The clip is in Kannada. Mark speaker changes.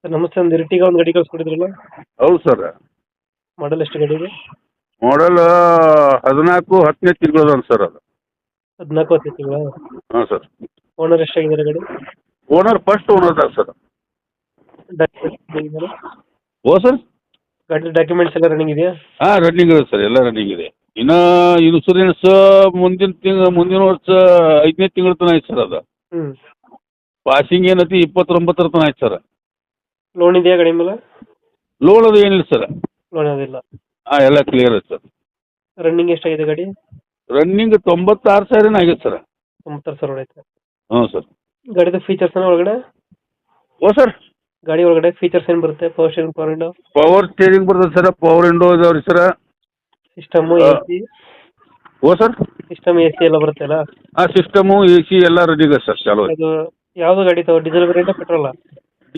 Speaker 1: ಸರ್ ನಮಸ್ತೆ, ಒಂದು ಇರ್ಟಿಗ ಒಂದು ಗಾಡಿ ಕಳ್ಸ್ಕೊಟ್ಟಿದ್ರಲ್ಲ,
Speaker 2: ಹೌದು ಸರ್.
Speaker 1: ಮಾಡಲ್ ಎಷ್ಟು ಗಾಡಿಗೆ?
Speaker 2: ಮಾಡಲ್ 14 10ನೇ ತಿಂಗಳದ ಸರ್ ಅದು.
Speaker 1: 14 ತಿಂಗಳ.
Speaker 2: ಹಾಂ ಸರ್.
Speaker 1: ಓನರ್ ಎಷ್ಟಾಗಿದ್ದಾರೆ ಗಾಡಿ?
Speaker 2: Owner first owner sir.
Speaker 1: Documents
Speaker 2: ಓ ಸರ್.
Speaker 1: ಗಾಡಿ ಡಾಕ್ಯುಮೆಂಟ್ಸ್ ಎಲ್ಲ ರನ್ನಿಂಗ್ ಇದೆಯಾ?
Speaker 2: ಹಾಂ ರನ್ನಿಂಗ್ ಇದೆ ಸರ್, ಎಲ್ಲ ರನ್ನಿಂಗ್ ಇದೆ. ಇನ್ನು ಇನ್ಸೂರೆನ್ಸ್ ಮುಂದಿನ ವರ್ಷ 5ನೇ ತಿಂಗಳ ತನಕ ಐತೆ ಸರ್ ಅದು.
Speaker 1: ಹ್ಞೂ.
Speaker 2: ಪಾಸಿಂಗ್ ಏನೈತಿ 29 ತನಕ ಐತೆ ಸರ್.
Speaker 1: ಲೋನ್ ಇದೆಯಾ ಗಾಡಿ ಮೇಲೆ?
Speaker 2: ಲೋನ್ ಅದು ಏನಿಲ್ಲ ಸರ್.
Speaker 1: ಲೋನ್ ಅದಿಲ್ಲ.
Speaker 2: ಹಾಂ ಎಲ್ಲ ಕ್ಲಿಯರ್ ಐತೆ ಸರ್.
Speaker 1: ರನ್ನಿಂಗ್ ಎಷ್ಟಾಗಿದೆ ಗಾಡಿ?
Speaker 2: ರನ್ನಿಂಗ್ 96,000 ಆಗಿದೆ ಸರ್.
Speaker 1: 96,000 ಹೊಡೈತೆ.
Speaker 2: ಹ್ಞೂ ಸರ್.
Speaker 1: ಗಾಡಿದು ಫೀಚರ್ಸ್ ಒಳಗಡೆ?
Speaker 2: ಓ ಸರ್.
Speaker 1: ಗಾಡಿ ಒಳಗಡೆ ಫೀಚರ್ಸ್ ಏನು ಬರುತ್ತೆ? Power steering, power window?
Speaker 2: Power steering ಬರ್ತದೆ ಸರ್, ಪವರ್ ವಿಂಡೋ ಇದಾವ್ರಿ ಸರ್.
Speaker 1: System, A C?
Speaker 2: ಓ ಸರ್.
Speaker 1: ಸಿಸ್ಟಮ್, ಎ ಸಿ ಎಲ್ಲ ಬರುತ್ತಲ್ಲ?
Speaker 2: ಹಾಂ ಸಿಸ್ಟಮು ಎ ಸಿ ಎಲ್ಲ ರನ್ನಿಂಗ್ ಇದೆ ಸರ್, ಚಾಲೂ ಐತೆ.
Speaker 1: ಅದು ಯಾವುದು ಗಾಡಿ ತಗೋ, ಡೀಸೆಲ್ ವೇರಿಯಂಟ್ ಪೆಟ್ರೋಲ?